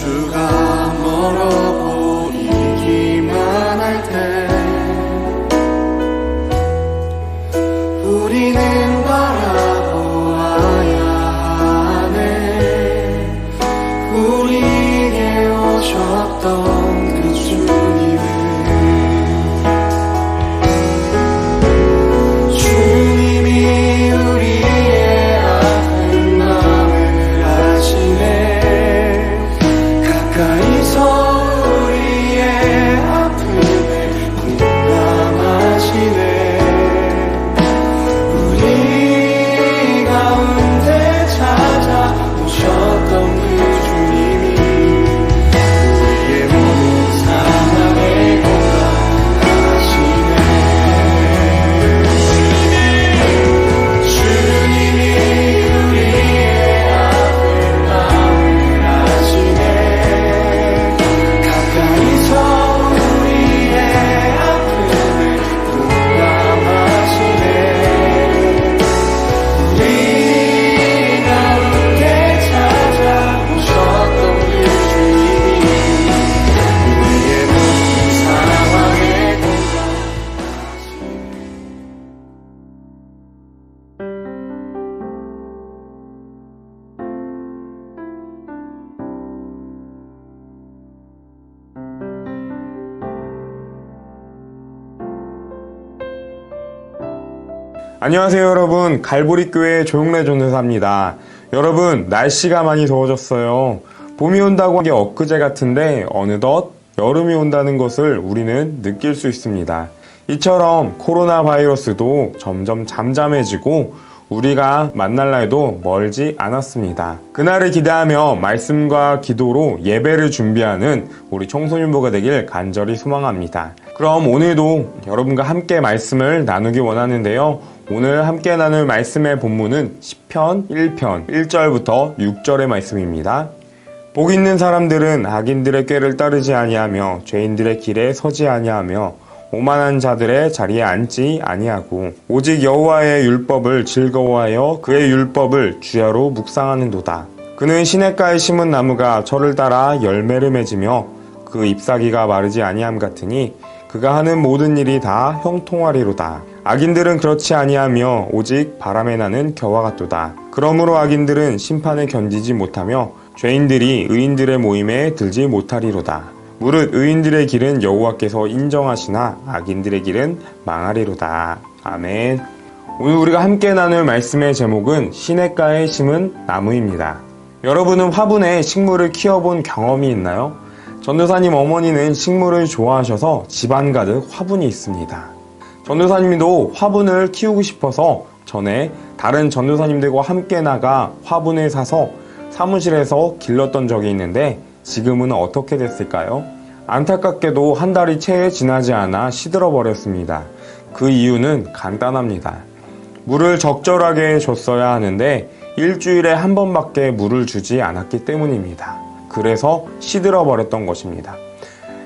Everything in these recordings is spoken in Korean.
주가 멀어 보이기만 할 때 우리는 바라보아야 하네. 우리에게 오셨던 그 주님을 주님이 우리의 아픈 마음을 아시네. 가까이서 우리의 아픔에 공감하시네. 우리 가운데 찾아오셨던 그 주님이 우리의 모든 상황에 공감하시네. 주님이 우리의 아픈 마음을 아시네. 가까이서 우리의 아픔을 공감하시네. 우리 가운데 찾아오셨던 그 주님이 우리의 모든 상황에 공감하시네. 안녕하세요 여러분, 갈보리교회 조용래 전도사입니다. 여러분, 날씨가 많이 더워졌어요. 봄이 온다고 한 게 엊그제 같은데 어느덧 여름이 온다는 것을 우리는 느낄 수 있습니다. 이처럼 코로나 바이러스도 점점 잠잠해지고 우리가 만날 날도 멀지 않았습니다. 그날을 기대하며 말씀과 기도로 예배를 준비하는 우리 청소년부가 되길 간절히 소망합니다. 그럼 오늘도 여러분과 함께 말씀을 나누기 원하는데요. 오늘 함께 나눌 말씀의 본문은 시편 1편 1절부터 6절의 말씀입니다. 복 있는 사람들은 악인들의 꾀를 따르지 아니하며 죄인들의 길에 서지 아니하며 오만한 자들의 자리에 앉지 아니하고 오직 여호와의 율법을 즐거워하여 그의 율법을 주야로 묵상하는도다. 그는 시냇가에 심은 나무가 철을 따라 열매를 맺으며 그 잎사귀가 마르지 아니함 같으니 그가 하는 모든 일이 다 형통하리로다. 악인들은 그렇지 아니하며 오직 바람에 나는 겨와 같도다. 그러므로 악인들은 심판을 견디지 못하며 죄인들이 의인들의 모임에 들지 못하리로다. 무릇 의인들의 길은 여호와께서 인정하시나 악인들의 길은 망하리로다. 아멘. 오늘 우리가 함께 나눌 말씀의 제목은 시냇가에 심은 나무입니다. 여러분은 화분에 식물을 키워본 경험이 있나요? 전도사님 어머니는 식물을 좋아하셔서 집안 가득 화분이 있습니다. 전도사님도 화분을 키우고 싶어서 전에 다른 전도사님들과 함께 나가 화분을 사서 사무실에서 길렀던 적이 있는데 지금은 어떻게 됐을까요? 안타깝게도 한 달이 채 지나지 않아 시들어 버렸습니다. 그 이유는 간단합니다. 물을 적절하게 줬어야 하는데 일주일에 한 번밖에 물을 주지 않았기 때문입니다. 그래서 시들어 버렸던 것입니다.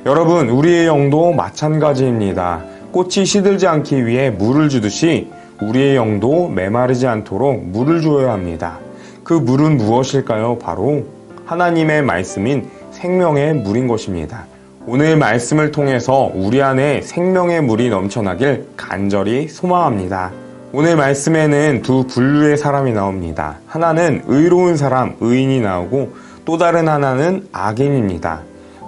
여러분, 우리의 영도 마찬가지입니다. 꽃이 시들지 않기 위해 물을 주듯이 우리의 영도 메마르지 않도록 물을 주어야 합니다. 그 물은 무엇일까요? 바로 하나님의 말씀인 생명의 물인 것입니다. 오늘 말씀을 통해서 우리 안에 생명의 물이 넘쳐나길 간절히 소망합니다. 오늘 말씀에는 두 분류의 사람이 나옵니다. 하나는 의로운 사람, 의인이 나오고 또 다른 하나는 악인입니다.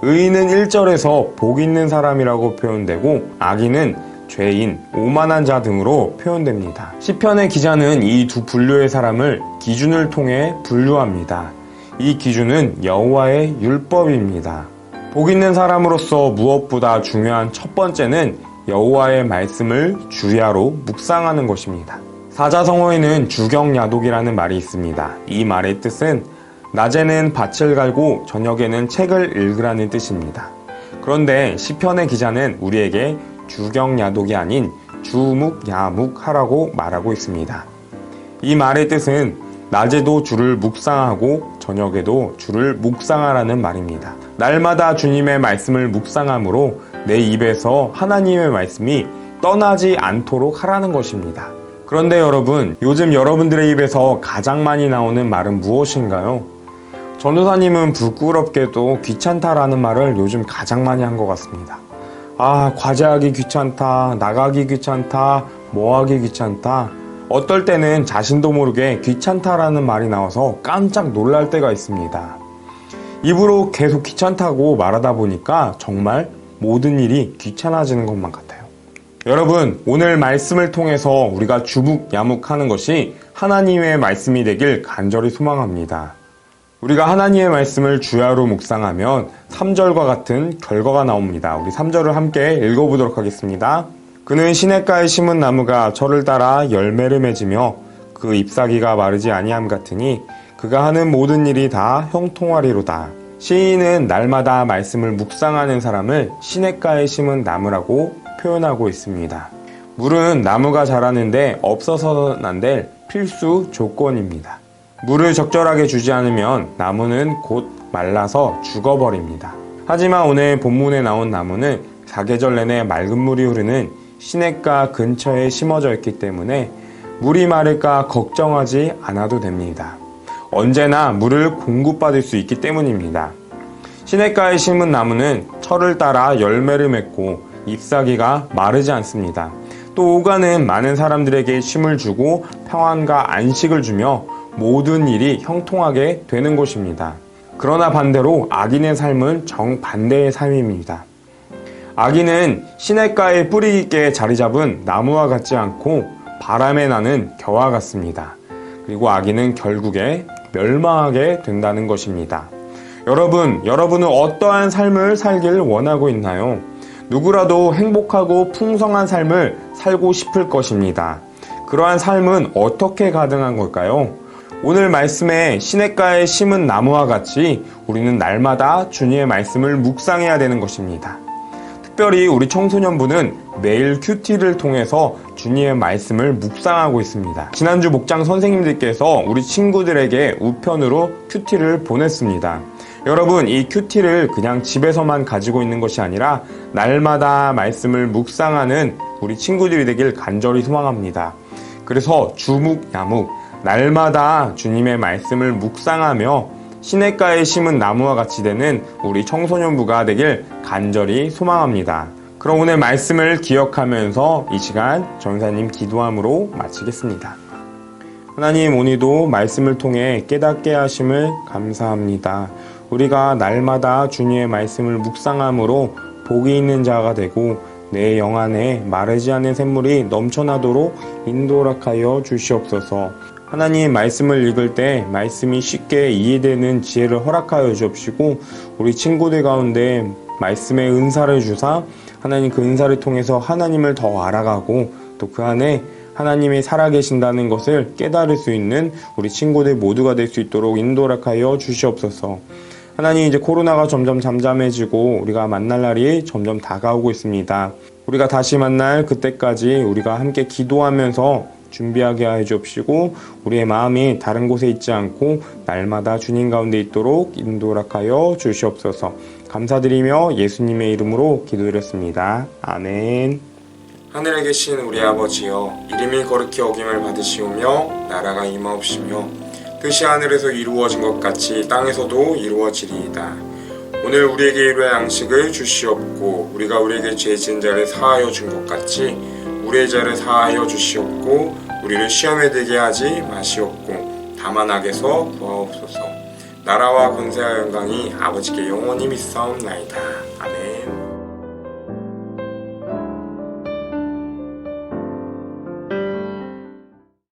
의인은 1절에서 복 있는 사람이라고 표현되고 악인은 죄인, 오만한 자 등으로 표현됩니다. 시편의 기자는 이 두 분류의 사람을 기준을 통해 분류합니다. 이 기준은 여호와의 율법입니다. 복 있는 사람으로서 무엇보다 중요한 첫 번째는 여호와의 말씀을 주야로 묵상하는 것입니다. 사자성어에는 주경야독이라는 말이 있습니다. 이 말의 뜻은 낮에는 밭을 갈고 저녁에는 책을 읽으라는 뜻입니다. 그런데 시편의 기자는 우리에게 주경야독이 아닌 주묵야묵하라고 말하고 있습니다. 이 말의 뜻은 낮에도 주를 묵상하고 저녁에도 주를 묵상하라는 말입니다. 날마다 주님의 말씀을 묵상함으로 내 입에서 하나님의 말씀이 떠나지 않도록 하라는 것입니다. 그런데 여러분, 요즘 여러분들의 입에서 가장 많이 나오는 말은 무엇인가요? 전도사님은 부끄럽게도 귀찮다라는 말을 요즘 가장 많이 한 것 같습니다. 아, 과제하기 귀찮다, 나가기 귀찮다, 뭐하기 귀찮다. 어떨 때는 자신도 모르게 귀찮다라는 말이 나와서 깜짝 놀랄 때가 있습니다. 입으로 계속 귀찮다고 말하다 보니까 정말 모든 일이 귀찮아지는 것만 같아요. 여러분, 오늘 말씀을 통해서 우리가 주묵야묵하는 것이 하나님의 말씀이 되길 간절히 소망합니다. 우리가 하나님의 말씀을 주야로 묵상하면 3절과 같은 결과가 나옵니다. 우리 3절을 함께 읽어보도록 하겠습니다. 그는 시냇가에 심은 나무가 철을 따라 열매를 맺으며 그 잎사귀가 마르지 아니함 같으니 그가 하는 모든 일이 다 형통하리로다. 시인은 날마다 말씀을 묵상하는 사람을 시냇가에 심은 나무라고 표현하고 있습니다. 물은 나무가 자라는데 없어서는 안 될 필수 조건입니다. 물을 적절하게 주지 않으면 나무는 곧 말라서 죽어버립니다. 하지만 오늘 본문에 나온 나무는 사계절 내내 맑은 물이 흐르는 시냇가 근처에 심어져 있기 때문에 물이 마를까 걱정하지 않아도 됩니다. 언제나 물을 공급받을 수 있기 때문입니다. 시냇가에 심은 나무는 철을 따라 열매를 맺고 잎사귀가 마르지 않습니다. 또 오가는 많은 사람들에게 쉼을 주고 평안과 안식을 주며 모든 일이 형통하게 되는 곳입니다. 그러나 반대로 악인의 삶은 정반대의 삶입니다. 악인은 시냇가에 뿌리 깊게 자리 잡은 나무와 같지 않고 바람에 나는 겨와 같습니다. 그리고 악인은 결국에 멸망하게 된다는 것입니다. 여러분은 어떠한 삶을 살길 원하고 있나요? 누구라도 행복하고 풍성한 삶을 살고 싶을 것입니다. 그러한 삶은 어떻게 가능한 걸까요? 오늘 말씀에 시냇가에 심은 나무와 같이 우리는 날마다 주님의 말씀을 묵상해야 되는 것입니다. 특별히 우리 청소년부는 매일 큐티를 통해서 주님의 말씀을 묵상하고 있습니다. 지난주 목장 선생님들께서 우리 친구들에게 우편으로 큐티를 보냈습니다. 여러분, 이 큐티를 그냥 집에서만 가지고 있는 것이 아니라 날마다 말씀을 묵상하는 우리 친구들이 되길 간절히 소망합니다. 그래서 주묵야묵, 날마다 주님의 말씀을 묵상하며 시냇가에 심은 나무와 같이 되는 우리 청소년부가 되길 간절히 소망합니다. 그럼 오늘 말씀을 기억하면서 이 시간 전사님 기도함으로 마치겠습니다. 하나님, 오늘도 말씀을 통해 깨닫게 하심을 감사합니다. 우리가 날마다 주님의 말씀을 묵상함으로 복이 있는 자가 되고 내 영 안에 마르지 않는 샘물이 넘쳐나도록 인도락하여 주시옵소서. 하나님, 말씀을 읽을 때 말씀이 쉽게 이해되는 지혜를 허락하여 주옵시고 우리 친구들 가운데 말씀의 은사를 주사 하나님 그 은사를 통해서 하나님을 더 알아가고 또 그 안에 하나님이 살아계신다는 것을 깨달을 수 있는 우리 친구들 모두가 될 수 있도록 인도락하여 주시옵소서. 하나님, 이제 코로나가 점점 잠잠해지고 우리가 만날 날이 점점 다가오고 있습니다. 우리가 다시 만날 그때까지 우리가 함께 기도하면서 준비하게 하여 주옵시고 우리의 마음이 다른 곳에 있지 않고 날마다 주님 가운데 있도록 인도락하여 주시옵소서. 감사드리며 예수님의 이름으로 기도드렸습니다. 아멘. 하늘에 계신 우리 아버지여, 이름이 거룩히 여김을 받으시오며 나라가 임하옵시며 뜻이 하늘에서 이루어진 것 같이 땅에서도 이루어지리이다. 오늘 우리에게 일용할 양식을 주시옵고 우리가 우리에게 죄 지은 자를 사하여 준 것 같이 우리의 죄를 사하여 주시옵고 우리를 시험에 들게 하지 마시옵고 다만 악에서 구하옵소서. 나라와 권세와 영광이 아버지께 영원히 믿사옵나이다. 아멘.